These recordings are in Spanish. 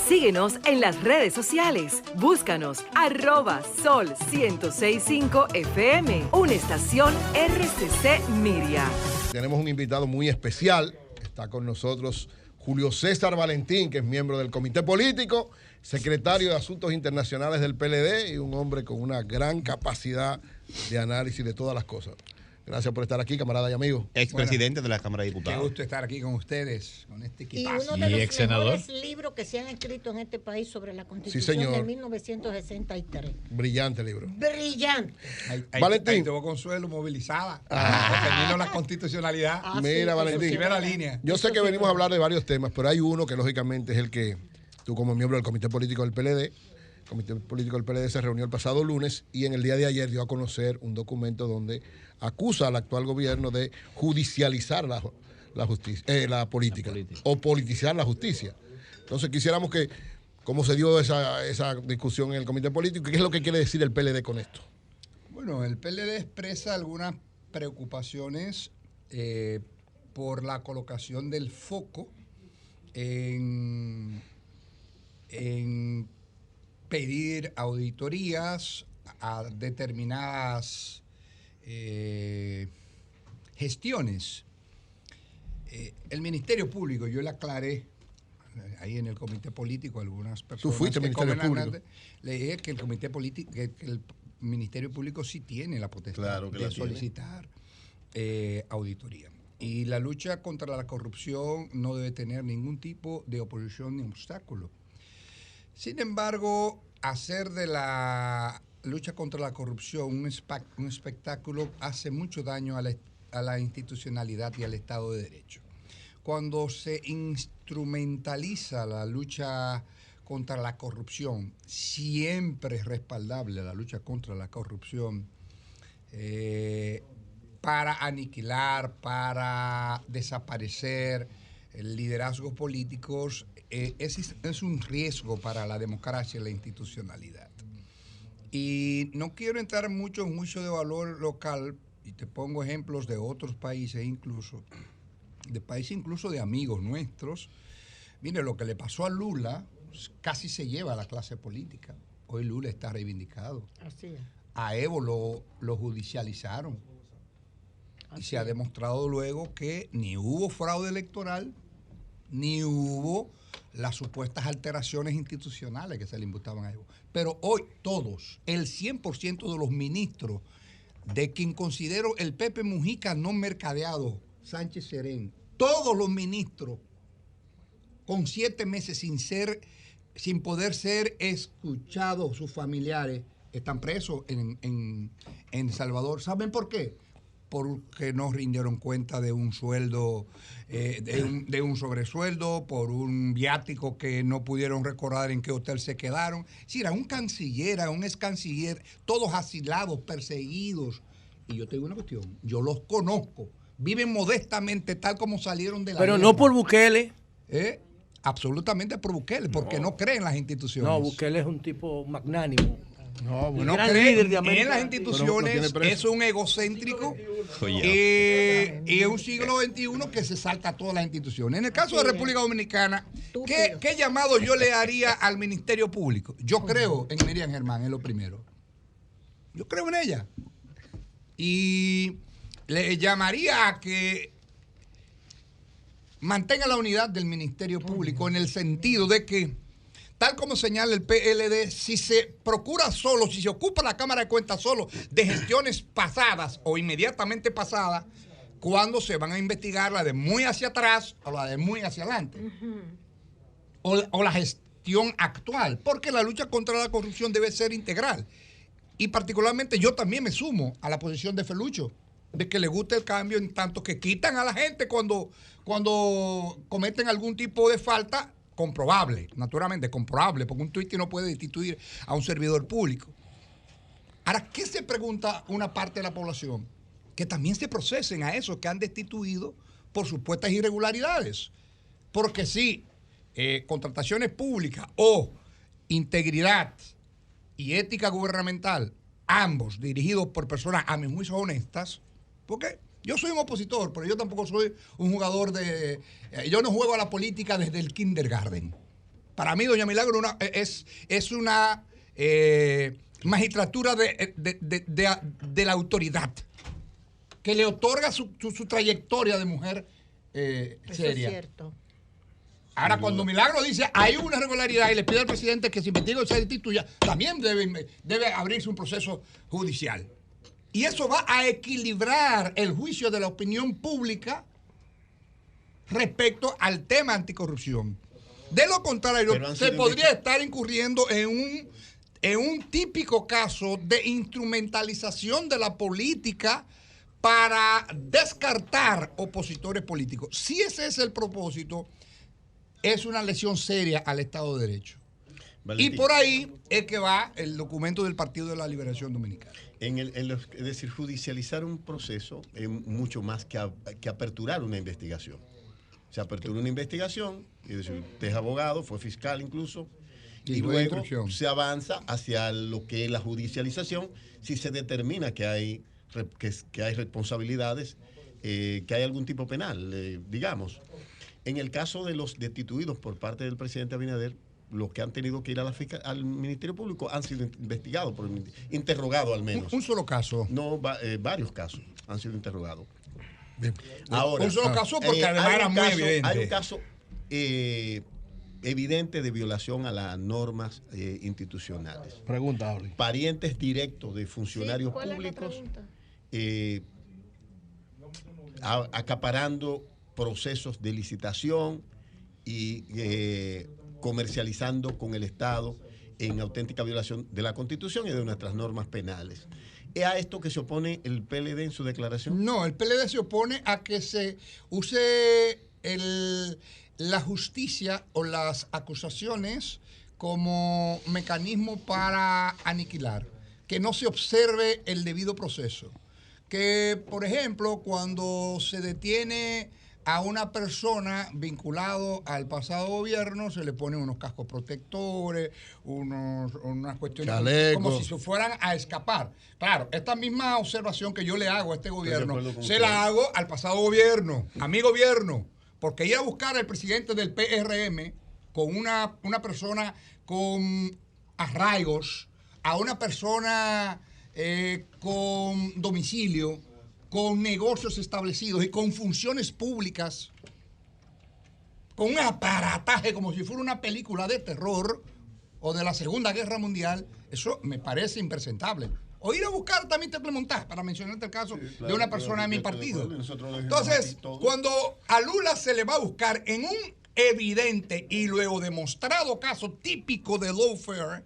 Síguenos en las redes sociales. Búscanos @Sol1065 FM, una estación RCC Miria. Tenemos un invitado muy especial. Está con nosotros Julio César Valentín, que es miembro del Comité Político, secretario de Asuntos Internacionales del PLD y un hombre con una gran capacidad de análisis de todas las cosas. Gracias por estar aquí, camarada y amigo. Expresidente de la Cámara de Diputados. Qué gusto estar aquí con ustedes, con este equipazo. Y uno de los mejores libros que se han escrito en este país sobre la Constitución de 1963. Brillante libro. Brillante. Valentín. Ahí tuvo Consuelo movilizada, defendiendo la constitucionalidad. Mira, Valentín, primera línea. yo sé que venimos a hablar de varios temas, pero hay uno que lógicamente es el que tú, como miembro del Comité Político del PLD, el Comité Político del PLD se reunió el pasado lunes y en el día de ayer dio a conocer un documento donde acusa al actual gobierno de judicializar la política o politizar la justicia. Entonces quisiéramos que, cómo se dio esa discusión en el Comité Político, ¿qué es lo que quiere decir el PLD con esto? Bueno, el PLD expresa algunas preocupaciones por la colocación del foco en pedir auditorías a determinadas gestiones. El Ministerio Público, yo le aclaré ahí en el Comité Político a algunas personas. ¿Tú fuiste al Ministerio Público? Le dije que el Comité Político, que el Ministerio Público sí tiene la potestad de solicitar auditoría. Y la lucha contra la corrupción no debe tener ningún tipo de oposición ni obstáculo. Sin embargo, hacer de la lucha contra la corrupción un espectáculo hace mucho daño a la institucionalidad y al Estado de Derecho. Cuando se instrumentaliza la lucha contra la corrupción, siempre es respaldable la lucha contra la corrupción, para aniquilar, para desaparecer liderazgos políticos, es un riesgo para la democracia y la institucionalidad. Y no quiero entrar mucho en juicio de valor local, y te pongo ejemplos de otros países incluso, de amigos nuestros. Mire, lo que le pasó a Lula casi se lleva a la clase política. Hoy Lula está reivindicado. Así es. A Evo lo judicializaron. Y se ha demostrado luego que ni hubo fraude electoral, ni hubo las supuestas alteraciones institucionales que se le imputaban a Evo. Pero hoy todos, el 100% de los ministros, de quien considero el Pepe Mujica no mercadeado, Sánchez Serén, todos los ministros con 7 meses sin poder ser escuchados sus familiares, están presos en El Salvador. ¿Saben por qué? Porque no rindieron cuenta de un sueldo, de un sobresueldo, por un viático que no pudieron recordar en qué hotel se quedaron. Sí, era un canciller, un ex canciller, todos asilados, perseguidos. Y yo te digo una cuestión, yo los conozco, viven modestamente tal como salieron de la Pero guerra. no por Bukele. Absolutamente por Bukele, porque no creen en las instituciones. No, Bukele es un tipo magnánimo. No gran líder de América. En las instituciones es un egocéntrico y es un siglo XXI que se salta a todas las instituciones. En el caso de República Dominicana, ¿qué llamado yo le haría al Ministerio Público? Yo creo en Miriam Germán, es lo primero. Yo creo en ella. Y le llamaría a que mantenga la unidad del Ministerio Público en el sentido de que, tal como señala el PLD, si se procura solo, si se ocupa la Cámara de Cuentas solo de gestiones pasadas o inmediatamente pasadas, ¿cuándo se van a investigar la de muy hacia atrás o la de muy hacia adelante? O la gestión actual, porque la lucha contra la corrupción debe ser integral. Y particularmente yo también me sumo a la posición de Felucho, de que le gusta el cambio en tanto que quitan a la gente cuando cometen algún tipo de falta comprobable, naturalmente comprobable, porque un tuit no puede destituir a un servidor público. Ahora, ¿qué se pregunta una parte de la población? Que también se procesen a esos que han destituido por supuestas irregularidades. Porque si contrataciones públicas o integridad y ética gubernamental, ambos dirigidos por personas a mi juicio honestas, porque yo soy un opositor, pero yo tampoco soy un jugador yo no juego a la política desde el kindergarten. Para mí, doña Milagro es una magistratura de la autoridad que le otorga su trayectoria de mujer seria. Eso es cierto. Ahora, cuando Milagro dice hay una irregularidad y le pide al presidente que se investigue o se destituya, también debe abrirse un proceso judicial. Y eso va a equilibrar el juicio de la opinión pública respecto al tema anticorrupción. De lo contrario, se podría estar incurriendo en un típico caso de instrumentalización de la política para descartar opositores políticos. Si ese es el propósito, es una lesión seria al Estado de Derecho. Valentín. Y por ahí es que va el documento del Partido de la Liberación Dominicana. Es decir, judicializar un proceso es mucho más que aperturar una investigación. Se apertura una investigación, es decir, usted es abogado, fue fiscal incluso, y luego se avanza hacia lo que es la judicialización si se determina que hay responsabilidades, que hay algún tipo penal, digamos. En el caso de los destituidos por parte del presidente Abinader, los que han tenido que ir al Ministerio Público han sido investigados, interrogados al menos. Un solo caso. No, varios casos han sido interrogados. Bien. Ahora, un solo caso porque además era muy evidente. Hay un caso evidente de violación a las normas institucionales. Pregunta, Auri. Parientes directos de funcionarios públicos acaparando procesos de licitación y comercializando con el Estado en auténtica violación de la Constitución y de nuestras normas penales. ¿Es a esto que se opone el PLD en su declaración? No, el PLD se opone a que se use la justicia o las acusaciones como mecanismo para aniquilar, que no se observe el debido proceso. Que, por ejemplo, cuando se detiene a una persona vinculado al pasado gobierno, se le ponen unos cascos protectores, unas cuestiones como si se fueran a escapar. Claro, esta misma observación que yo le hago a este gobierno, se la hago al pasado gobierno, a mi gobierno, porque ir a buscar al presidente del PRM con una persona con arraigos, a una persona con domicilio, con negocios establecidos y con funciones públicas, con un aparataje como si fuera una película de terror o de la Segunda Guerra Mundial, eso me parece impresentable. O ir a buscar también Teclemontá, para mencionarte el caso de una persona de mi partido. Entonces, cuando a Lula se le va a buscar en un evidente y luego demostrado caso típico de lawfare,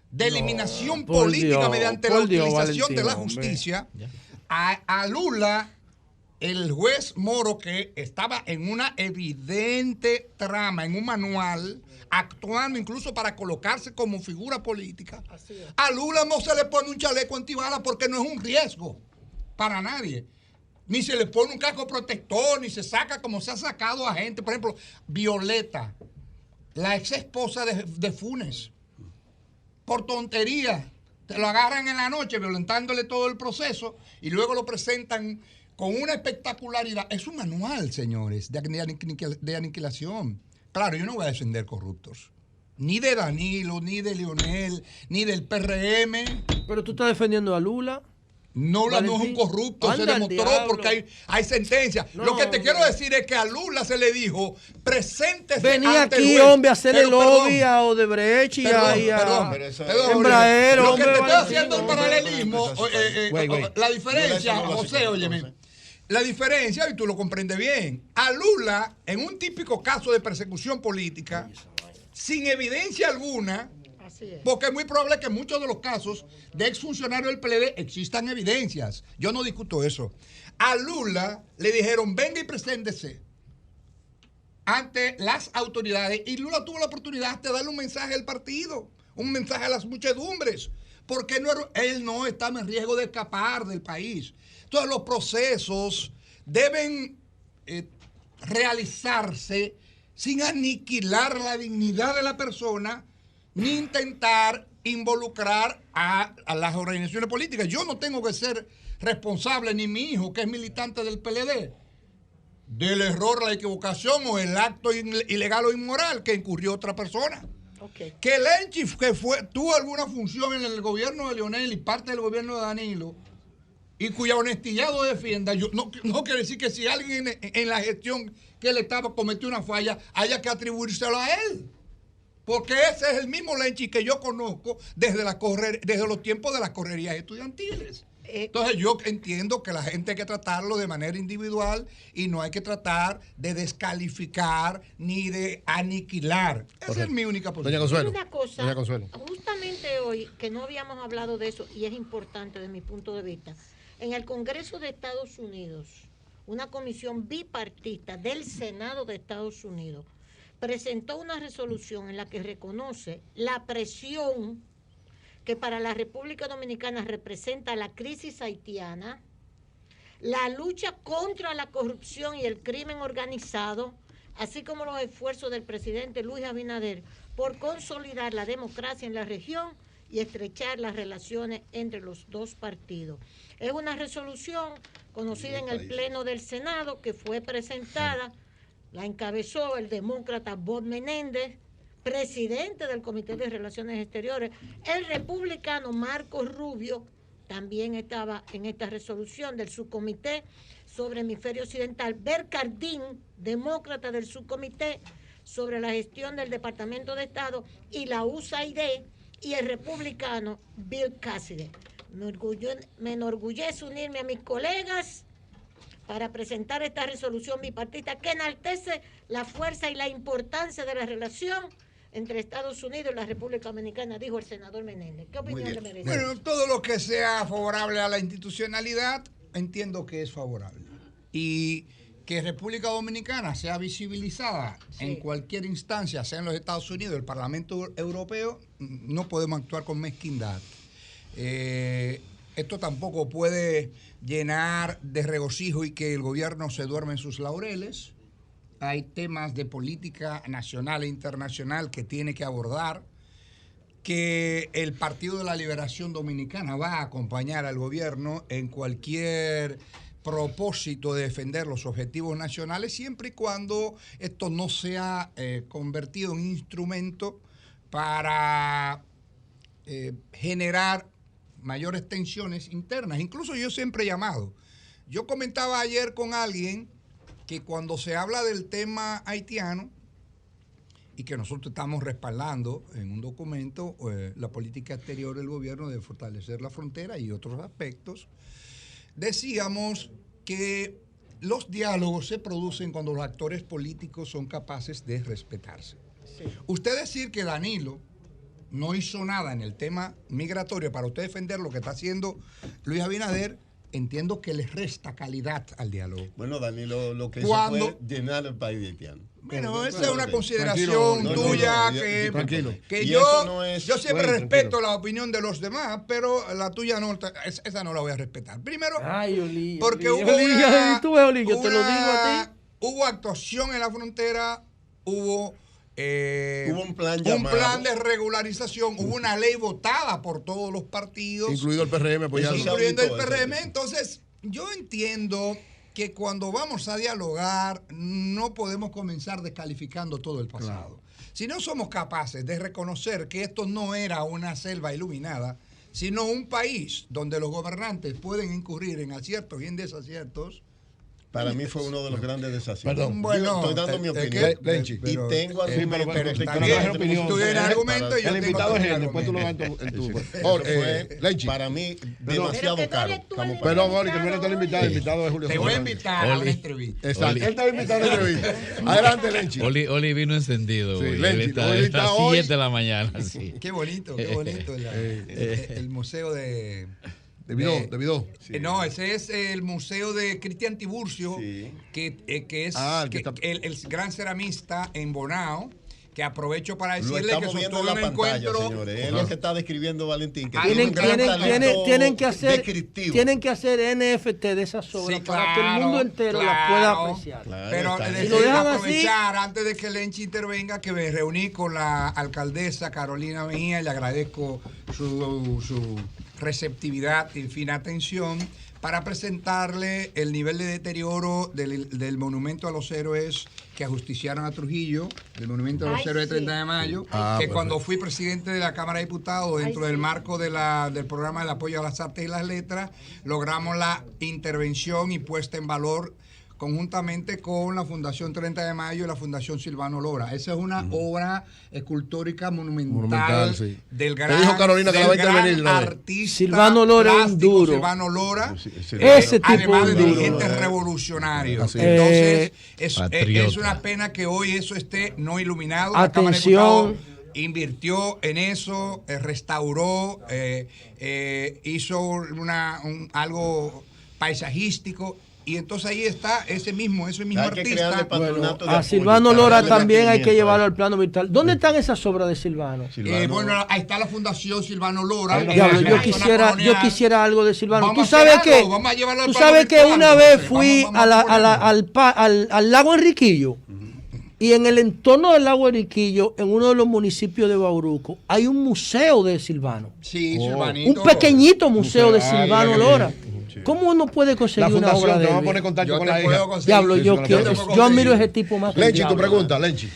de eliminación política mediante la utilización de la justicia, a Lula, el juez Moro, que estaba en una evidente trama, en un manual, actuando incluso para colocarse como figura política, a Lula no se le pone un chaleco antibala porque no es un riesgo para nadie. Ni se le pone un casco protector, ni se saca como se ha sacado a gente. Por ejemplo, Violeta, la ex esposa de Funes, por tontería, te lo agarran en la noche violentándole todo el proceso y luego lo presentan con una espectacularidad. Es un manual, señores, de aniquilación. Claro, yo no voy a defender corruptos. Ni de Danilo, ni de Leonel, ni del PRM. Pero tú estás defendiendo a Lula. No, no es un corrupto, se demostró porque hay sentencia. No, lo que te quiero decir es que a Lula se le dijo, preséntese. Venía ante aquí, el juez, hombre, a hacerle lobby a Odebrecht y a Embraer. Lo que te estoy haciendo el paralelismo, la diferencia, José, óyeme. La diferencia, y tú lo comprendes bien, a Lula, en un típico caso de persecución política, sin evidencia alguna, porque es muy probable que en muchos de los casos de exfuncionarios del PLD existan evidencias. Yo no discuto eso. A Lula le dijeron, venga y preséntese ante las autoridades. Y Lula tuvo la oportunidad de darle un mensaje al partido, un mensaje a las muchedumbres, porque él no estaba en riesgo de escapar del país. Entonces los procesos deben realizarse sin aniquilar la dignidad de la persona, ni intentar involucrar a las organizaciones políticas. Yo no tengo que ser responsable, ni mi hijo, que es militante del PLD, del error, la equivocación o el acto ilegal o inmoral que incurrió otra persona. Okay. Que Lenchi tuvo alguna función en el gobierno de Leonel y parte del gobierno de Danilo, y cuya honestidad lo defienda, yo no quiere decir que si alguien en la gestión que él estaba cometió una falla, haya que atribuírselo a él. Porque ese es el mismo Lenchi que yo conozco desde los tiempos de las correrías estudiantiles. Entonces yo entiendo que la gente hay que tratarlo de manera individual y no hay que tratar de descalificar ni de aniquilar. Esa es mi única posición. Doña Consuelo. Una cosa, Doña Consuelo. Justamente hoy, que no habíamos hablado de eso, y es importante desde mi punto de vista, en el Congreso de Estados Unidos, una comisión bipartita del Senado de Estados Unidos presentó una resolución en la que reconoce la presión que para la República Dominicana representa la crisis haitiana, la lucha contra la corrupción y el crimen organizado, así como los esfuerzos del presidente Luis Abinader por consolidar la democracia en la región y estrechar las relaciones entre los dos partidos. Es una resolución conocida en el Pleno del Senado que fue presentada, la encabezó el demócrata Bob Menéndez, presidente del Comité de Relaciones Exteriores. El republicano Marco Rubio también estaba en esta resolución del subcomité sobre hemisferio occidental. Bercardín, demócrata del subcomité sobre la gestión del Departamento de Estado, y la USAID, y el republicano Bill Cassidy. Me enorgullece unirme a mis colegas para presentar esta resolución bipartita que enaltece la fuerza y la importancia de la relación entre Estados Unidos y la República Dominicana, dijo el senador Menéndez. ¿Qué opinión le merece? Bueno, todo lo que sea favorable a la institucionalidad, entiendo que es favorable. Y que República Dominicana sea visibilizada en cualquier instancia, sea en los Estados Unidos, el Parlamento Europeo, no podemos actuar con mezquindad. Esto tampoco puede llenar de regocijo y que el gobierno se duerma en sus laureles. Hay temas de política nacional e internacional que tiene que abordar, que el Partido de la Liberación Dominicana va a acompañar al gobierno en cualquier propósito de defender los objetivos nacionales, siempre y cuando esto no sea convertido en instrumento para generar mayores tensiones internas. Incluso yo siempre he llamado. Yo comentaba ayer con alguien que cuando se habla del tema haitiano y que nosotros estamos respaldando en un documento la política exterior del gobierno de fortalecer la frontera y otros aspectos, decíamos que los diálogos se producen cuando los actores políticos son capaces de respetarse. Sí. Usted decir que Danilo no hizo nada en el tema migratorio para usted defender lo que está haciendo Luis Abinader, entiendo que le resta calidad al diálogo. Bueno, Danilo lo que hizo fue llenar el país de haitianos. Bueno, esa es una consideración tuya que yo siempre respeto la opinión de los demás, pero la tuya no, esa no la voy a respetar. Primero, porque hubo actuación en la frontera, hubo un plan de regularización, hubo una ley votada por todos los partidos, incluido el PRM, incluyendo el PRM. Entonces, yo entiendo que cuando vamos a dialogar no podemos comenzar descalificando todo el pasado. Claro. Si no somos capaces de reconocer que esto no era una selva iluminada, sino un país donde los gobernantes pueden incurrir en aciertos y en desaciertos, para mí fue uno de los grandes desafíos. Perdón, bueno, estoy dando mi opinión. Y tengo argumentos. Tú tienes argumentos y yo el invitado es él, después tú lo das en tu. Para mí, demasiado caro. Perdón, Oli, que no eres el invitado es Julio. Te voy a invitar a una entrevista. Exacto, él te va a invitar a una entrevista. Adelante, Lenchi. Oli vino encendido. Sí, Lenchi, está a las 7 de la mañana. Qué bonito el museo de Vidó. Sí. No, ese es el museo de Cristian Tiburcio, que es el gran ceramista en Bonao, que aprovecho para decirle que sostuvo un encuentro. Señores, es lo que está describiendo Valentín. Que tienen que hacer NFT de esas obras para que el mundo entero las pueda apreciar. Pero necesito aprovechar, antes de que Lenchi intervenga, que me reuní con la alcaldesa Carolina Mejía y le agradezco receptividad y fina atención para presentarle el nivel de deterioro del monumento a los héroes que ajusticiaron a Trujillo, del monumento a los héroes de 30 de mayo, que cuando fui presidente de la Cámara de Diputados, dentro del marco del programa del apoyo a las artes y las letras, logramos la intervención y puesta en valor conjuntamente con la Fundación 30 de Mayo y la Fundación Silvano Lora. Esa es una obra escultórica monumental sí. del Te dijo Carolina que la va a intervenir, ¿no? artista Silvano Lora es un duro. Silvano Lora, Ese tipo además de es duro. dirigente revolucionario. Así Entonces, Patriota. es una pena que hoy eso esté no iluminado. Atención. La Cámara de Diputados invirtió en eso, restauró, hizo algo paisajístico. Y entonces ahí está ese mismo artista. Bueno, a Silvano Lora también hay que llevarlo al plano virtual. ¿Dónde están esas obras de Silvano? Bueno, ahí está la Fundación Silvano Lora. Diablo, yo quisiera algo de Silvano. Vamos Tú sabes a que, vamos a llevarlo al tú plano sabes que virtual, una vez entonces. fui al lago Enriquillo. Y en el entorno del lago Enriquillo, en uno de los municipios de Bauruco, hay un museo de Silvano. Sí, Silvanito. Un pequeñito museo de Silvano Lora. ¿Cómo uno puede conseguir una obra de te vamos a él? poner en contacto con la hija. Diablo, yo admiro ese tipo más. Lenchi, tu pregunta, Lenchi.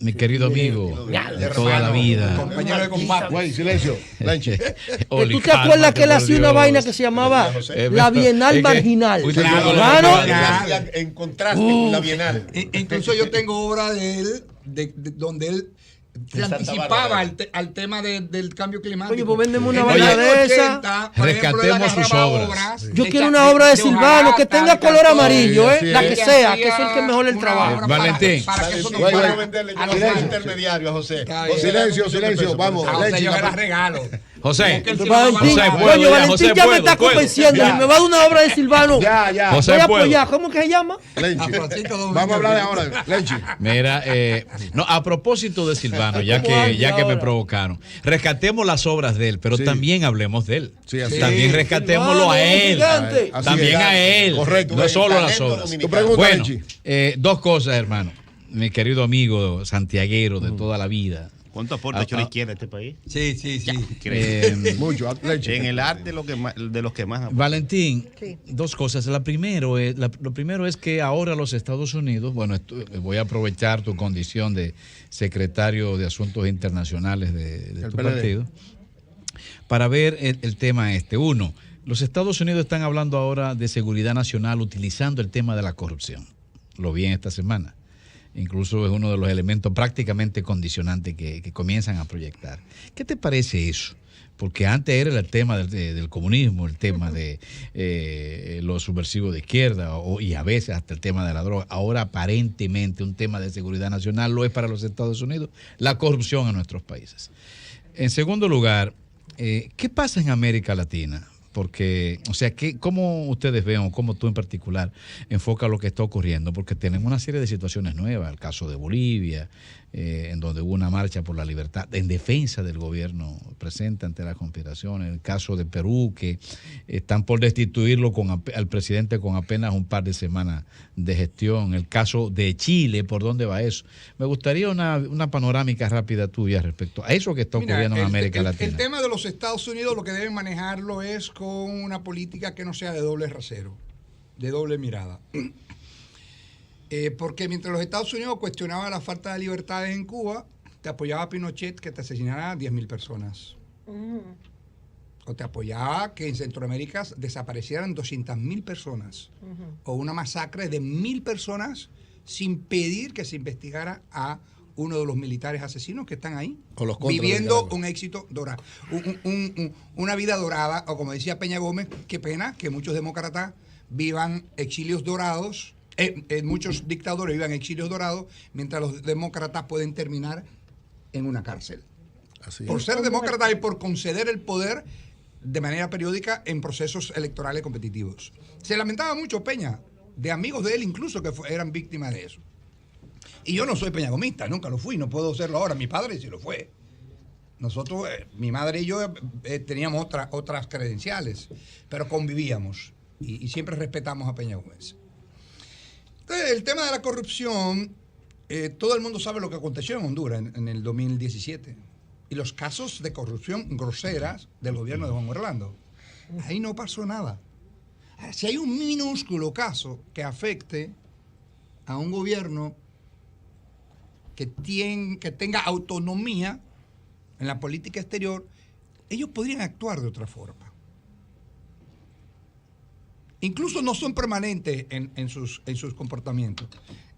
Mi querido amigo de toda la vida. Compañero de combate. Güey, silencio. Lenchi. Oli, ¿Tú te acuerdas que él por hacía una Dios. vaina que se llamaba la Bienal Es que- Marginal? Usted Claro, con Claro. En contraste con la Bienal. Incluso yo tengo obra de él, donde él se Santa anticipaba Bárbara. al tema del cambio climático. Oye, pues véndeme una En vaina los de años esa. 80, por ejemplo, él Rescatemos sus agarraba obras. Yo de quiero cha- una obra de Silvano que hojalata, tenga de color cartón. amarillo, Sí, la que sí. sea, que es el que mejor el Una trabajo. obra Valentín. para que eso no Güey, fuera güey. venderle a los un años. intermediario a José. Está José, bien. Silencio, vamos. A usted Lenchi, yo la era pre- regalo. José, Porque él se Valentín, lo José, amaba. puedo, coño, ya, Valentín José, ya me puedo, está puedo. convenciendo. Ya. Me va a dar una obra de Silvano. Ya. José, Voy a puedo. apoyar. ¿Cómo que se llama? Lenchi. A Francisco Domingo. Vamos a hablar de ahora. Lenchi. Mira, no, a propósito de Silvano, ya que me provocaron, rescatemos las obras de él, pero Sí. también hablemos de él. Sí, así También es. rescatémoslo a Silvano, él. gigante. Así También es. a él. Correcto. No solo a las Talento obras. dominicano. Tu pregunta, Bueno, Lenchi. dos cosas, hermano. Mi querido amigo santiaguero de toda la vida. ¿Cuánto aporte ha hecho la izquierda a este país? Sí. Mucho. Lenchi. En el arte de los que más aportan. Valentín, Sí. dos cosas. Lo primero es que ahora los Estados Unidos, bueno, voy a aprovechar tu condición de secretario de Asuntos Internacionales de tu PLD. partido para ver el tema este. Uno, los Estados Unidos están hablando ahora de seguridad nacional utilizando el tema de la corrupción. Lo vi en esta semana. Incluso es uno de los elementos prácticamente condicionantes que comienzan a proyectar. ¿Qué te parece eso? Porque antes era el tema del comunismo, el tema de los subversivos de izquierda y a veces hasta el tema de la droga. Ahora aparentemente un tema de seguridad nacional lo es para los Estados Unidos, la corrupción en nuestros países. En segundo lugar, ¿qué pasa en América Latina? Porque, o sea, ¿cómo ustedes ven o cómo tú en particular enfocas lo que está ocurriendo? Porque tenemos una serie de situaciones nuevas, el caso de Bolivia, en donde hubo una marcha por la libertad en defensa del gobierno presente ante la conspiración, el caso de Perú, que están por destituirlo al presidente con apenas un par de semanas de gestión, el caso de Chile, ¿por dónde va eso? Me gustaría una panorámica rápida tuya respecto a eso que está ocurriendo en América Latina. El tema de los Estados Unidos lo que deben manejarlo es con una política que no sea de doble rasero, de doble mirada. Porque mientras los Estados Unidos cuestionaban la falta de libertades en Cuba, te apoyaba Pinochet que te asesinara a 10.000 personas. O te apoyaba que en Centroamérica desaparecieran 200.000 personas. O una masacre de 1.000 personas sin pedir que se investigara a uno de los militares asesinos que están ahí, O los contras de viviendo Nicaragua. un éxito dorado, una vida dorada, o como decía Peña Gómez, qué pena que muchos demócratas vivan exilios dorados, muchos dictadores vivan exilios dorados, mientras los demócratas pueden terminar en una cárcel. Así Por es. ser demócrata y por conceder el poder de manera periódica en procesos electorales competitivos. Se lamentaba mucho Peña, de amigos de él incluso, que eran víctimas de eso. Y yo no soy peñagomista, nunca lo fui, no puedo serlo ahora. Mi padre sí lo fue. Nosotros, mi madre y yo teníamos otras credenciales, pero convivíamos y siempre respetamos a Peña Gómez. Entonces, el tema de la corrupción, todo el mundo sabe lo que aconteció en Honduras en el 2017. y los casos de corrupción groseras del gobierno de Juan Orlando. Ahí no pasó nada. Ahora, si hay un minúsculo caso que afecte a un gobierno que tenga autonomía en la política exterior, ellos podrían actuar de otra forma. Incluso no son permanentes en sus comportamientos.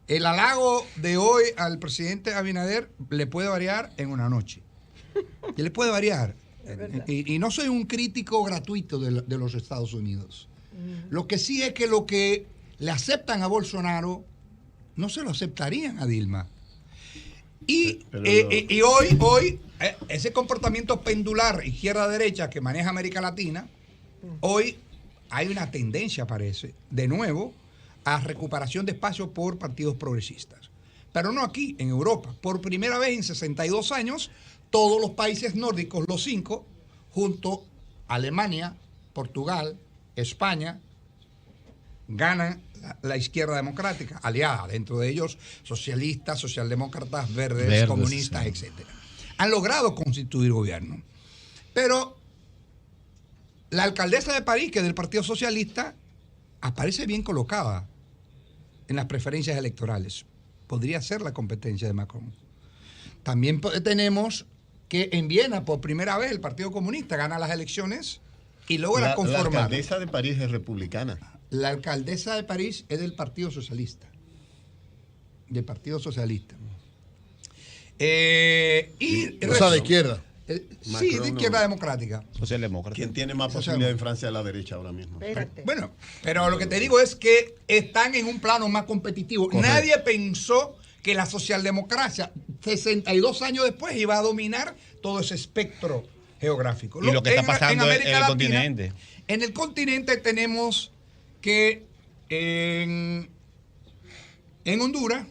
El halago de hoy al presidente Abinader le puede variar en una noche. Y le puede variar. Y no soy un crítico gratuito de los Estados Unidos. Lo que sí es que lo que le aceptan a Bolsonaro no se lo aceptarían a Dilma. Y hoy ese comportamiento pendular izquierda-derecha que maneja América Latina, hoy hay una tendencia, parece, de nuevo, a recuperación de espacio por partidos progresistas. Pero no aquí, en Europa. Por primera vez en 62 años, todos los países nórdicos, los 5, junto a Alemania, Portugal, España, ganan la izquierda democrática, aliada, dentro de ellos socialistas, socialdemócratas, verdes, comunistas, sí, etc. Han logrado constituir gobierno. Pero la alcaldesa de París, que es del Partido Socialista, aparece bien colocada en las preferencias electorales. Podría ser la competencia de Macron. También tenemos que en Viena, por primera vez, el Partido Comunista gana las elecciones y logra conformar. La alcaldesa de París es republicana. La alcaldesa de París es del Partido Socialista. Del Partido Socialista. O sea, de izquierda. Sí, de izquierda democrática. Socialdemócrata. ¿Quién tiene más posibilidad en Francia a la derecha ahora mismo? Bueno, pero lo que te digo es que están en un plano más competitivo. Correcto. Nadie pensó que la socialdemocracia, 62 años después, iba a dominar todo ese espectro geográfico. Y lo que está pasando en el continente. En el continente tenemos que en Honduras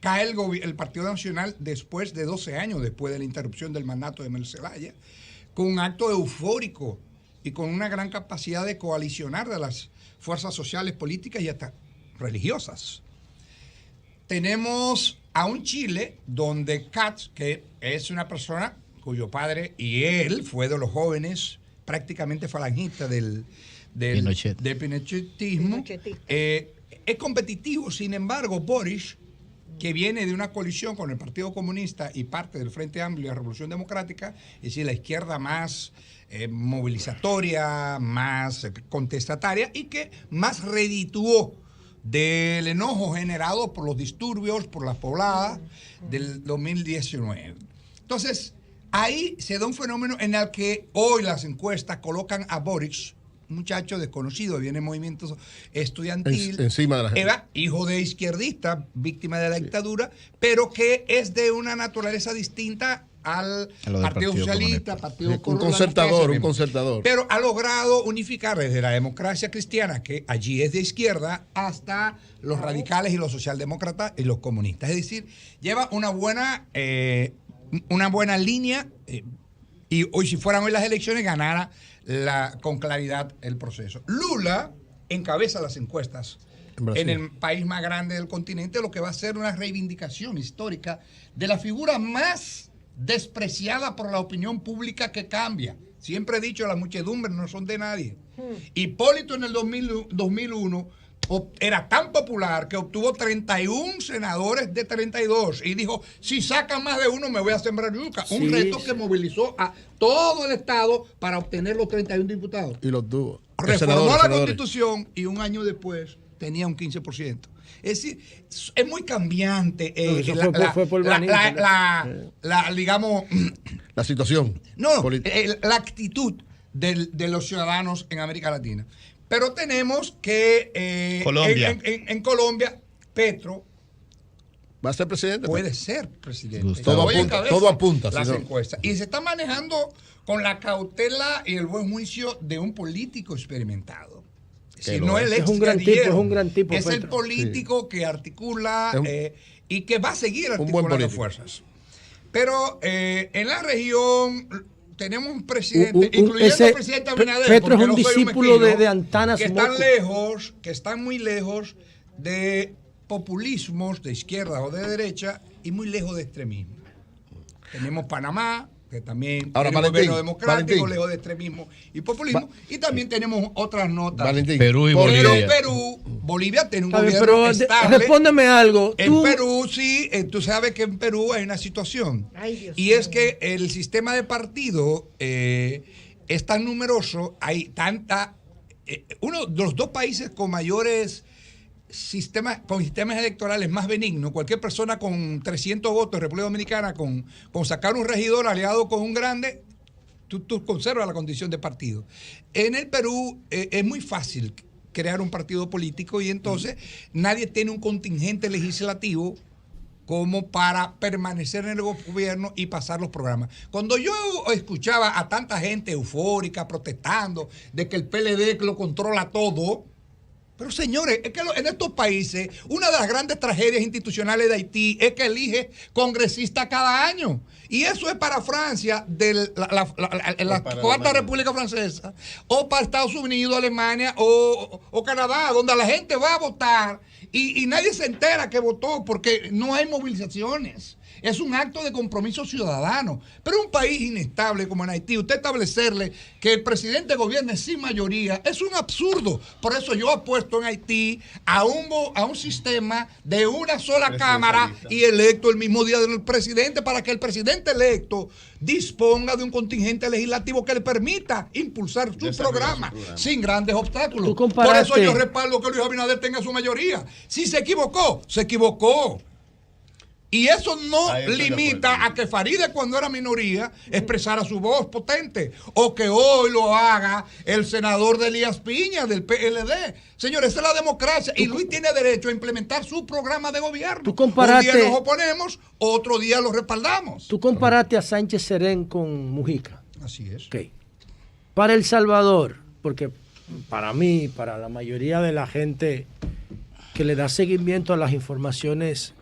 cae el Partido Nacional después de 12 años, después de la interrupción del mandato de Mel Zelaya, con un acto eufórico y con una gran capacidad de coalicionar de las fuerzas sociales, políticas y hasta religiosas. Tenemos a un Chile donde Katz, que es una persona cuyo padre y él fue de los jóvenes prácticamente falangistas del pinochetismo, es competitivo. Sin embargo, Boris, que viene de una coalición con el Partido Comunista y parte del Frente Amplio y la Revolución Democrática, es decir, la izquierda más movilizatoria, más contestataria y que más redituó del enojo generado por los disturbios, por las pobladas del 2019. Entonces, ahí se da un fenómeno en el que hoy las encuestas colocan a Boris, un muchacho desconocido, viene en movimiento estudiantil, encima de la gente. Hijo de izquierdista, víctima de la dictadura, pero que es de una naturaleza distinta al Partido Socialista, Partido un concertador. Pero ha logrado unificar desde la democracia cristiana, que allí es de izquierda, hasta los radicales y los socialdemócratas y los comunistas. Es decir, lleva una buena línea y hoy, si fueran hoy las elecciones, ganara con claridad el proceso. Lula encabeza las encuestas en el país más grande del continente, lo que va a ser una reivindicación histórica de la figura más despreciada por la opinión pública que cambia. Siempre he dicho, las muchedumbres no son de nadie. Hipólito en el 2001 era tan popular que obtuvo 31 senadores de 32 y dijo, si sacan más de uno me voy a sembrar yuca. Un reto que movilizó a todo el Estado para obtener los 31 diputados. Y los tuvo. Reformó la Constitución y un año después tenía un 15%. Es decir, es muy cambiante digamos, la situación. La actitud de los ciudadanos en América Latina. Pero tenemos que Colombia. En Colombia, Petro va a ser presidente. Puede ser presidente. Todo apunta. Las encuestas. Y se está manejando con la cautela y el buen juicio de un político experimentado. Si no el es un gran tipo. Es el político que articula y que va a seguir articulando fuerzas. Pero en la región tenemos un presidente, incluyendo el presidente Abinader, Petro es un discípulo de Antanas Mocco, que están muy lejos de populismos de izquierda o de derecha y muy lejos de extremismo. Tenemos Panamá, que también ahora, tiene un Valentín, gobierno democrático, Valentín. lejos de extremismo y populismo. Y también tenemos otras notas. Valentín. Perú y Pero Bolivia. Bolivia tiene un Está bien, gobierno pero estable. respóndeme algo. En Perú, sí, tú sabes que en Perú hay una situación. Ay, Dios Y es mío. que el sistema de partido es tan numeroso, hay tanta. Uno de los dos países con mayores sistemas electorales más benignos, cualquier persona con 300 votos en República Dominicana, con sacar un regidor aliado con un grande, tú conservas la condición de partido. En el Perú es muy fácil crear un partido político y entonces nadie tiene un contingente legislativo como para permanecer en el gobierno y pasar los programas. Cuando yo escuchaba a tanta gente eufórica protestando de que el PLD lo controla todo, pero señores, es que en estos países una de las grandes tragedias institucionales de Haití es que elige congresista cada año. Y eso es para Francia, la Cuarta República Francesa, o para Estados Unidos, Alemania o Canadá, donde la gente va a votar y nadie se entera que votó porque no hay movilizaciones. Es un acto de compromiso ciudadano. Pero un país inestable como en Haití, usted establecerle que el presidente gobierne sin mayoría es un absurdo. Por eso yo apuesto en Haití a un sistema de una sola cámara y electo el mismo día del presidente, para que el presidente electo disponga de un contingente legislativo que le permita impulsar su programa sin grandes obstáculos. Por eso yo respaldo que Luis Abinader tenga su mayoría. Si se equivocó, se equivocó. Y eso no limita a que Farideh, cuando era minoría, expresara su voz potente, o que hoy lo haga el senador de Elías Piña del PLD. Señores, esa es la democracia y Luis tiene derecho a implementar su programa de gobierno. Un día nos oponemos, otro día lo respaldamos. Tú comparaste a Sánchez Serén con Mujica. Así es. Okay. Para El Salvador, porque para mí, para la mayoría de la gente que le da seguimiento a las informaciones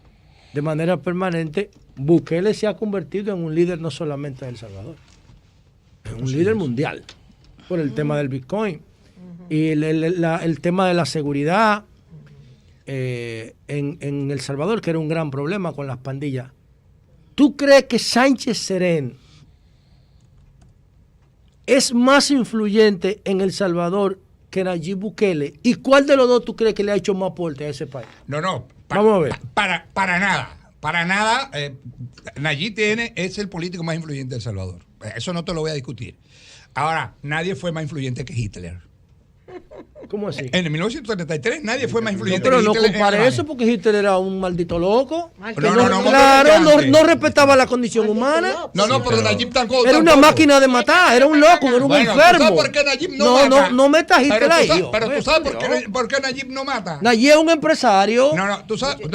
de manera permanente, Bukele se ha convertido en un líder no solamente de El Salvador, es un líder mundial por el tema del Bitcoin y el tema de la seguridad en El Salvador, que era un gran problema con las pandillas. ¿Tú crees que Sánchez Serén es más influyente en El Salvador que Nayib Bukele? ¿Y cuál de los dos tú crees que le ha hecho más aporte a ese país? No. Vamos a ver. Para nada. Nayib es el político más influyente de El Salvador. Eso no te lo voy a discutir. Ahora, nadie fue más influyente que Hitler. ¿Cómo así? En el 1933 nadie fue más influyente pero que no Hitler. compare eso, porque Hitler era un maldito loco. No, no respetaba la condición humana. No, pero Nayib tampoco. Era una máquina de matar, era un loco, era un enfermo. ¿Tú sabes por qué Nayib no mata? No metas Hitler ahí. Pero tú sabes por qué Nayib no mata. Nayib es un empresario. Tú sabes,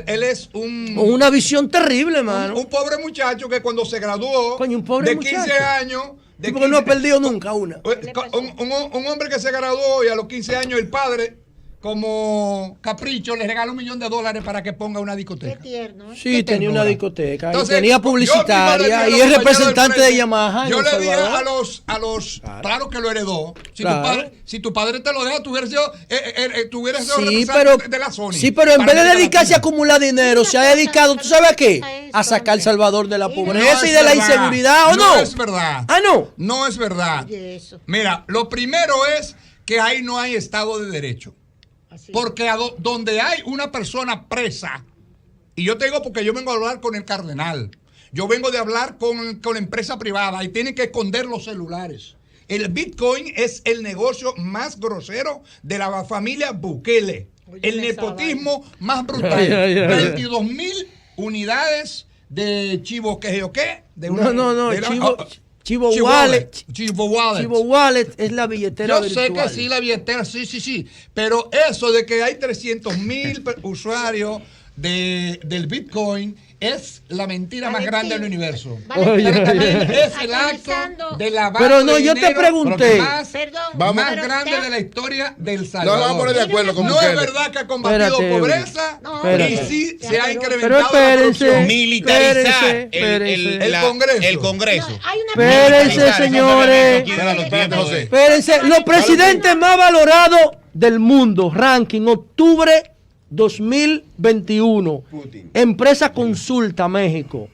él es un... Con una visión terrible, hermano. Un pobre muchacho que cuando se graduó de 15 años... Porque no ha perdido nunca una. Un hombre que se graduó y a los 15 años el padre, como capricho, le regala $1 millón para que ponga una discoteca. Qué tierno. Sí, tenía una discoteca. Entonces, tenía publicitaria y es representante de Yamaha. Yo le dije a los claro que lo heredó. Si tu padre te lo deja, tú hubieras sido representante de la Sony. Sí, pero en vez de dedicarse a acumular dinero, se ha dedicado, ¿tú sabes a qué? A sacar a El Salvador de la pobreza y de la inseguridad, ¿o no? No es verdad. Ah, no. No es verdad. Mira, lo primero es que ahí no hay Estado de Derecho. Porque donde hay una persona presa, y yo te digo porque yo vengo a hablar con el cardenal, yo vengo de hablar con la empresa privada y tienen que esconder los celulares. El Bitcoin es el negocio más grosero de la familia Bukele. El nepotismo más brutal. 22,000 unidades de chivo, ¿qué o qué? Chivo Wallet. Chivo Wallet. Chivo Wallet es la billetera virtual. Yo sé que sí, la billetera, sí. Pero eso de que hay 300,000 usuarios del Bitcoin es la mentira más grande del universo. Es el acto de lavado pero no, de yo dinero te pregunté. más grande de la historia del Salvador. No vamos a poner de acuerdo con No es verdad que ha combatido pobreza y sí se ha incrementado la corrupción. Militarizar el Congreso. Espérense, señores. Espérense. Los presidentes más valorados del mundo, ranking, octubre 2021. Putin. Empresa Consulta México.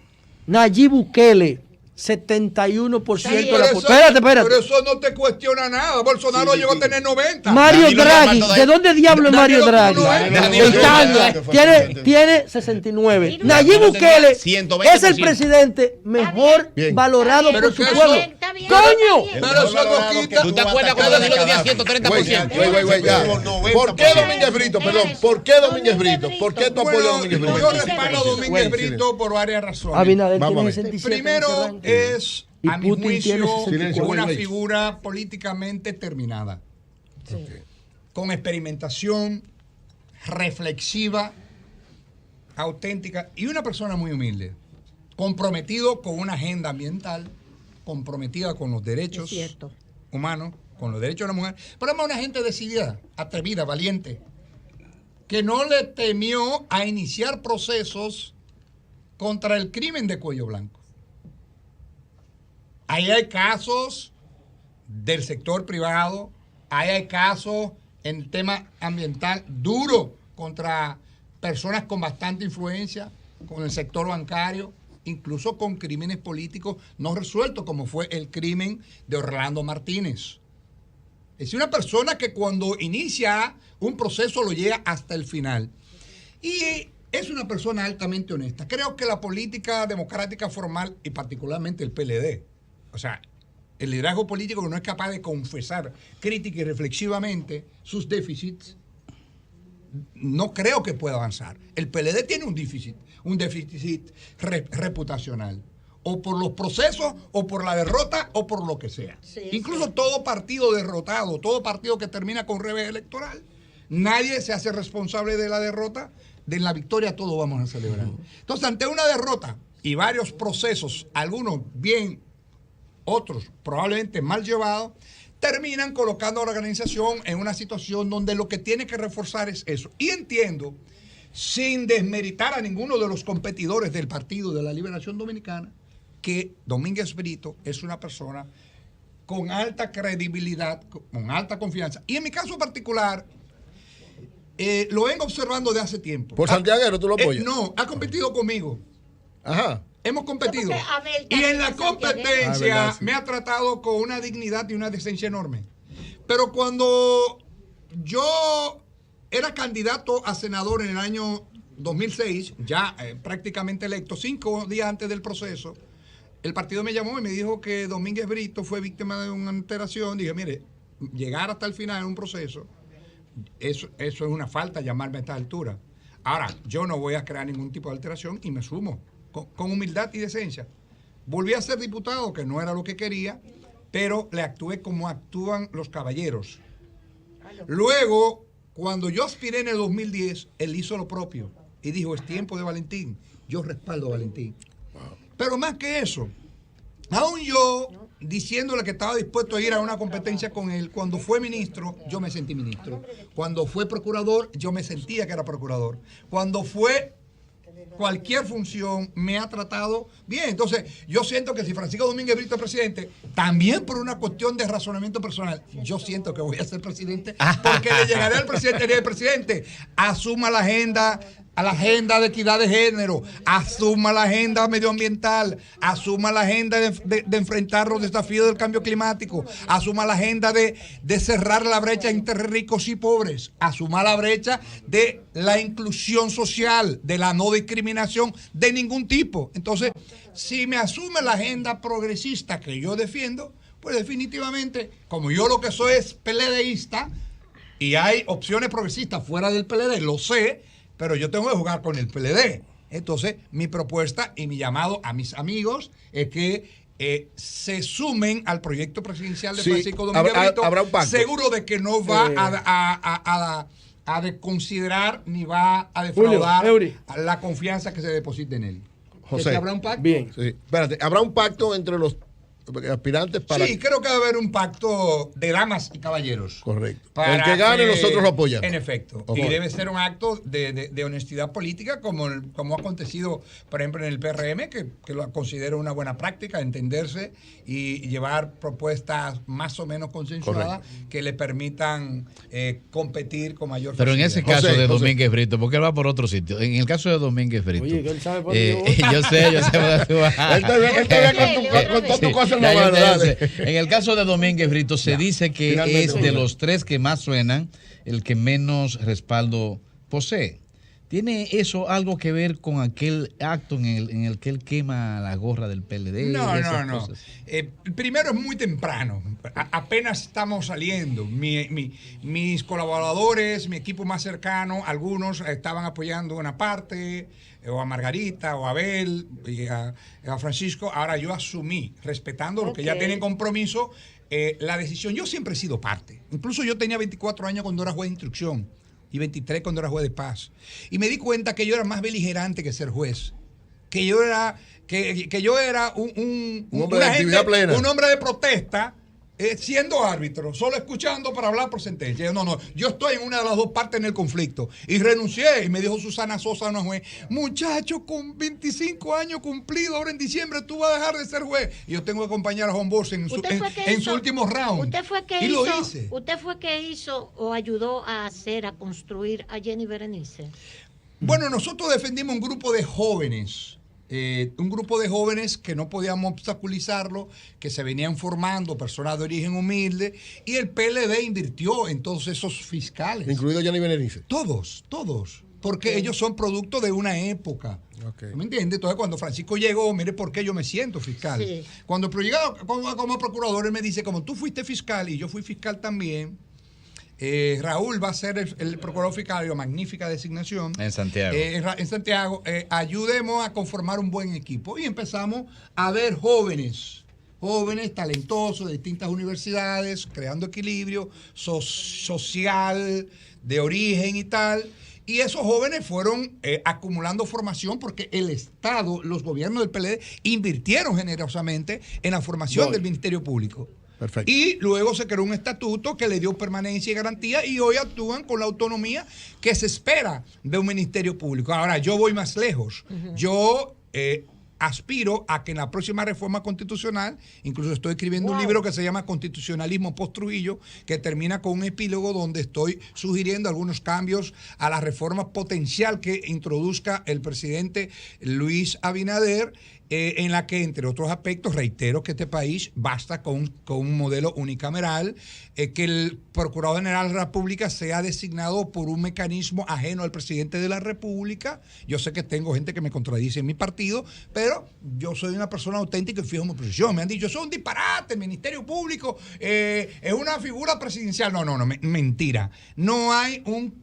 Nayib Bukele, 71% de la población. Espérate. Pero eso no te cuestiona nada. Bolsonaro llegó a tener 90. Mario Draghi, ¿de dónde diablo es Mario Draghi? De Italia, tiene 69. Nayib Bukele es el presidente mejor valorado por su pueblo. ¡Coño! Pero eso no quita. ¿Tú te acuerdas cuando Danilo tenía 130%? ¿Por qué Domínguez Brito? Perdón, ¿por qué Domínguez Brito? ¿Por qué tú apoyas a Domínguez Brito? Yo respaldo a Domínguez Brito por varias razones. Abinader tiene 67. Primero, es, a mi juicio, Silencio, una güey. figura políticamente terminada. Con experimentación, reflexiva, auténtica y una persona muy humilde. Comprometido con una agenda ambiental, comprometida con los derechos humanos, con los derechos de la mujer, pero además una gente decidida, atrevida, valiente, que no le temió a iniciar procesos contra el crimen de cuello blanco. Ahí hay casos del sector privado, ahí hay casos en el tema ambiental duro contra personas con bastante influencia, con el sector bancario, incluso con crímenes políticos no resueltos, como fue el crimen de Orlando Martínez. Es una persona que cuando inicia un proceso lo llega hasta el final. Y es una persona altamente honesta. Creo que la política democrática formal, y particularmente el PLD, o sea, el liderazgo político que no es capaz de confesar crítica y reflexivamente sus déficits, no creo que pueda avanzar. El PLD tiene un déficit reputacional, o por los procesos, o por la derrota, o por lo que sea. Incluso todo partido derrotado, todo partido que termina con revés electoral, nadie se hace responsable de la derrota, de la victoria todos vamos a celebrar. Entonces, ante una derrota y varios procesos, algunos bien, otros probablemente mal llevados, terminan colocando a la organización en una situación donde lo que tiene que reforzar es eso. Y entiendo, sin desmeritar a ninguno de los competidores del Partido de la Liberación Dominicana, que Domínguez Brito es una persona con alta credibilidad, con alta confianza. Y en mi caso particular, lo vengo observando de hace tiempo. ¿Por santiaguero tú lo apoyas? No, ha competido conmigo. Ajá. Hemos competido. Y en la competencia me ha tratado con una dignidad y una decencia enorme. Pero cuando yo era candidato a senador en el año 2006, ya prácticamente electo, 5 días antes del proceso, el partido me llamó y me dijo que Domínguez Brito fue víctima de una alteración. Dije, mire, llegar hasta el final en un proceso, eso es una falta, llamarme a esta altura. Ahora, yo no voy a crear ningún tipo de alteración y me sumo con humildad y decencia. Volví a ser diputado, que no era lo que quería, pero le actué como actúan los caballeros. Luego, cuando yo aspiré en el 2010, él hizo lo propio y dijo, es tiempo de Valentín. Yo respaldo a Valentín. Pero más que eso, aún yo diciéndole que estaba dispuesto a ir a una competencia con él, cuando fue ministro, yo me sentí ministro. Cuando fue procurador, yo me sentía que era procurador. Cuando fue cualquier función, me ha tratado bien. Entonces, yo siento que si Francisco Domínguez Brito es presidente, también por una cuestión de razonamiento personal, yo siento que voy a ser presidente, porque le llegaré al presidente, el presidente asuma la agenda de equidad de género, asuma la agenda medioambiental, asuma la agenda de enfrentar los desafíos del cambio climático, asuma la agenda de cerrar la brecha entre ricos y pobres, asuma la brecha de la inclusión social, de la no discriminación de ningún tipo. Entonces, si me asume la agenda progresista que yo defiendo, pues definitivamente, como yo lo que soy es PLDista, y hay opciones progresistas fuera del PLD, lo sé, pero yo tengo que jugar con el PLD. Entonces, mi propuesta y mi llamado a mis amigos es que se sumen al proyecto presidencial de Francisco Domínguez Brito, habrá un pacto. Seguro de que no va a desconsiderar ni va a defraudar la confianza que se deposite en él. José, ¿habrá un pacto? Bien. Sí. Espérate, ¿habrá un pacto entre los aspirantes para... Sí, creo que debe haber un pacto de damas y caballeros. Correcto. El que gane, nosotros lo apoyamos. En efecto. Okay. Y debe ser un acto de honestidad política, como ha acontecido, por ejemplo, en el PRM, que lo considero una buena práctica, entenderse y llevar propuestas más o menos consensuadas que le permitan competir con mayor facilidad. Pero en ese caso de Domínguez Brito, porque él va por otro sitio. En el caso de Domínguez Brito. Oye, que él sabe por yo sé por tú vas. Con todas tus cosas no en el caso de Domínguez Brito se dice que es de los tres que más suenan, el que menos respaldo posee. ¿Tiene eso algo que ver con aquel acto en el que él quema la gorra del PLD? No. Primero es muy temprano. Apenas estamos saliendo. Mis colaboradores, mi equipo más cercano, algunos estaban apoyando una parte, o a Margarita, o a Abel, y a Francisco. Ahora yo asumí, respetando lo que ya tienen compromiso, la decisión. Yo siempre he sido parte. Incluso yo tenía 24 años cuando era juez de instrucción. Y 23 cuando era juez de paz. Y me di cuenta que yo era más beligerante que ser juez. Que yo era un hombre de actividad plena. Un hombre de protesta, siendo árbitro, solo escuchando para hablar por sentencia. Yo estoy en una de las dos partes en el conflicto. Y renuncié. Y me dijo Susana Sosa, una juez, muchacho, con 25 años cumplido, ahora en diciembre tú vas a dejar de ser juez. Y yo tengo que acompañar a Juan Borges en su último round. Usted fue que hice. hizo o ayudó a construir a Jenny Berenice. Bueno, nosotros defendimos un grupo de jóvenes. Que no podíamos obstaculizarlo, que se venían formando, personas de origen humilde, y el PLD invirtió en todos esos fiscales. ¿Incluido Jenny Berenice? Todos, porque ellos son producto de una época. Okay. ¿Me entiendes? Entonces, cuando Francisco llegó, mire por qué yo me siento fiscal. Sí. Cuando llegó como procurador, él me dice, como tú fuiste fiscal y yo fui fiscal también, Raúl va a ser el procurador fiscal, magnífica designación. En Santiago. Ayudemos a conformar un buen equipo. Y empezamos a ver jóvenes talentosos de distintas universidades, creando equilibrio social, de origen y tal. Y esos jóvenes fueron acumulando formación porque el Estado, los gobiernos del PLD, invirtieron generosamente en la formación del Ministerio Público. Perfecto. Y luego se creó un estatuto que le dio permanencia y garantía y hoy actúan con la autonomía que se espera de un ministerio público. Ahora, yo voy más lejos. Uh-huh. Yo aspiro a que en la próxima reforma constitucional, incluso estoy escribiendo un libro que se llama Constitucionalismo post-Trujillo, que termina con un epílogo donde estoy sugiriendo algunos cambios a la reforma potencial que introduzca el presidente Luis Abinader, en la que, entre otros aspectos, reitero que este país basta con un modelo unicameral, que el Procurador General de la República sea designado por un mecanismo ajeno al presidente de la República. Yo sé que tengo gente que me contradice en mi partido, pero yo soy una persona auténtica y fijo en mi posición. Me han dicho, eso es un disparate, el Ministerio Público es una figura presidencial. No, mentira. No hay un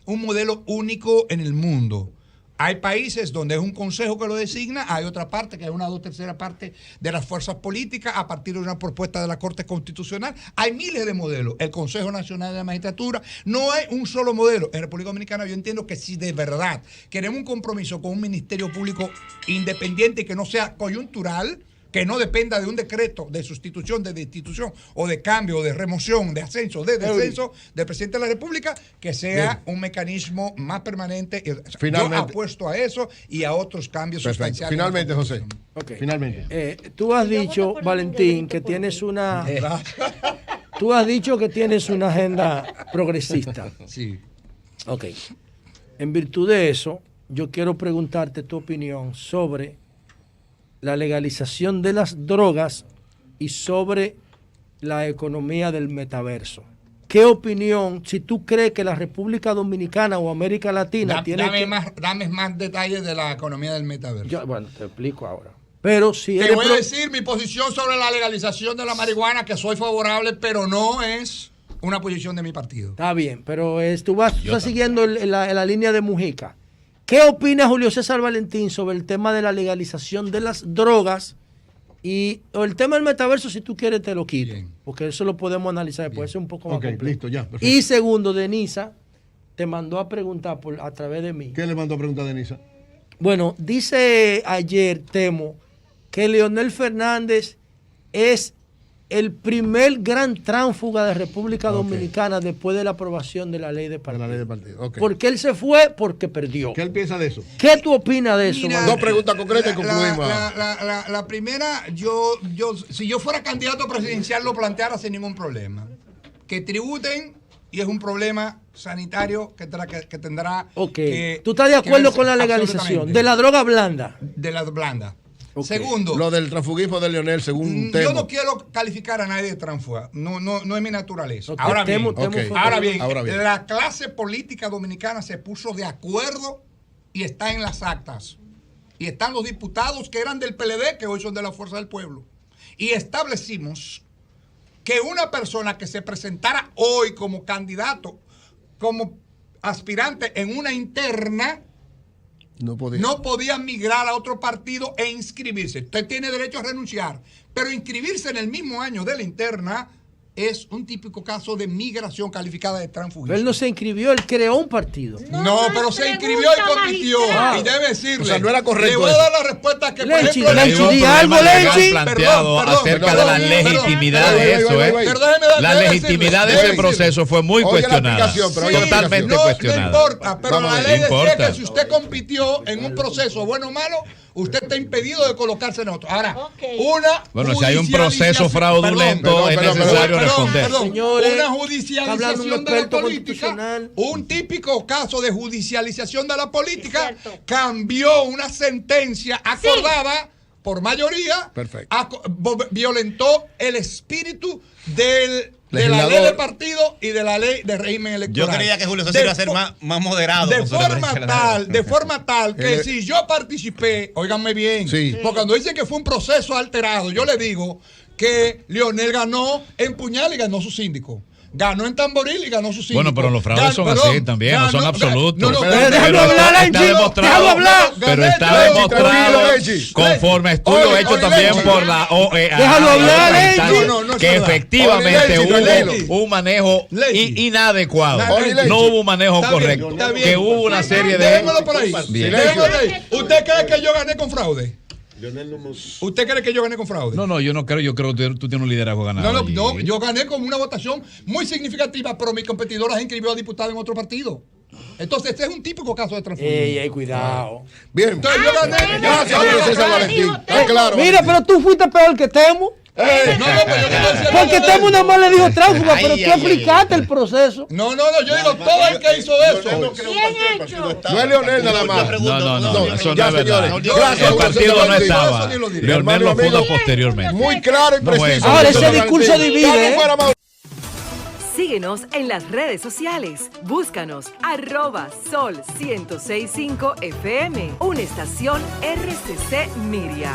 modelo único en el mundo. Hay países donde es un consejo que lo designa, hay otra parte que es una 2/3 parte de las fuerzas políticas a partir de una propuesta de la Corte Constitucional. Hay miles de modelos. El Consejo Nacional de la Magistratura, no hay un solo modelo. En República Dominicana yo entiendo que si de verdad queremos un compromiso con un ministerio público independiente y que no sea coyuntural, que no dependa de un decreto de sustitución, de destitución o de cambio, o de remoción, de ascenso, de descenso del presidente de la República, que sea un mecanismo más permanente. Finalmente, yo apuesto a eso y a otros cambios sustanciales. Finalmente, José. Okay. Finalmente. Tú has dicho, Valentín, que tienes una... Tú has dicho que tienes una agenda progresista. Sí. Ok. En virtud de eso, yo quiero preguntarte tu opinión sobre la legalización de las drogas y sobre la economía del metaverso. ¿Qué opinión, si tú crees que la República Dominicana o América Latina dame más detalles de la economía del metaverso? Bueno, te explico ahora. Pero si te voy a decir mi posición sobre la legalización de la marihuana, que soy favorable, pero no es una posición de mi partido. Está bien, pero tú estás siguiendo la línea de Mujica. ¿Qué opina Julio César Valentín sobre el tema de la legalización de las drogas o el tema del metaverso? Si tú quieres te lo quito, porque eso lo podemos analizar después, es un poco más complejo. Listo, ya. Perfecto. Y segundo, Denisa te mandó a preguntar a través de mí. ¿Qué le mandó a preguntar a Denisa? Bueno, dice ayer Temo que Leonel Fernández es el primer gran tránsfuga de República Dominicana después de la aprobación de la ley de partido. Okay. Porque él se fue porque perdió. ¿Qué él piensa de eso? ¿Qué tú opinas de eso? Mira, Dos preguntas concretas y concluimos. La primera, si yo fuera candidato presidencial lo planteara sin ningún problema. Que tributen, y es un problema sanitario que tendrá que... ¿Tú estás de acuerdo con la legalización de la droga blanda? De la blanda. Okay. Segundo, lo del transfugismo de Leonel, según yo no quiero calificar a nadie de transfuga, no es mi naturaleza. Okay. Ahora bien, la clase política dominicana se puso de acuerdo y está en las actas. Y están los diputados que eran del PLD, que hoy son de la Fuerza del Pueblo. Y establecimos que una persona que se presentara hoy como candidato, como aspirante en una interna, no podía migrar a otro partido e inscribirse. Usted tiene derecho a renunciar, pero inscribirse en el mismo año de la interna es un típico caso de migración calificada de transfugismo. Él no se inscribió, él creó un partido. No, pero se inscribió y compitió. Y debe decirle. O sea, no era correcto. Le voy a dar la respuesta que, Lenchi, por ejemplo, di algo, Lenchi. Planteado acerca de la legitimidad de eso, La legitimidad de ese proceso fue muy cuestionada. Totalmente cuestionada. No importa, pero la ley decía que si usted compitió en un proceso bueno o malo, usted está impedido de colocarse en otro. Ahora, si hay un proceso fraudulento, es necesario responder. Señores, una judicialización de la política, un típico caso de judicialización de la política, cambió una sentencia acordada por mayoría, violentó el espíritu de la ley de partido y de la ley de régimen electoral. Yo creía que Julio César iba a ser más moderado. De forma tal que si yo participé, óiganme bien, porque cuando dicen que fue un proceso alterado, yo le digo que Leonel ganó en Puñal y ganó su síndico. Ganó en Tamboril y ganó su síndico. Bueno, pero los fraudes son así también, no son absolutos. Déjame hablar, pero está demostrado conforme estudio hecho también por la OEA. Déjalo hablar, que efectivamente hubo un manejo inadecuado. No hubo un manejo correcto. Que hubo una serie de... Déjamelo por ahí. ¿Usted cree que yo gané con fraude? ¿Usted cree que yo gané con fraude? No, yo no creo. Yo creo que tú tienes un liderazgo ganado. No, yo gané con una votación muy significativa, pero mi competidora se inscribió a diputado en otro partido. Entonces, este es un típico caso de transformación. Cuidado. Bien. Entonces, yo gané. Gracias, Julio César Valentín. Claro. Mira, pero tú fuiste peor que Temo. Porque Temo nada más le dijo tránsfuga, pero tú explicaste el proceso. No, yo digo todo el que hizo eso. No es Leonel nada más. No, eso no es verdad. Gracias, el partido no estaba. Leonel lo pudo posteriormente. Muy claro y preciso. Ahora ese discurso divide. Síguenos en las redes sociales. Búscanos @Sol 106.5 FM. Una estación RCC Miria.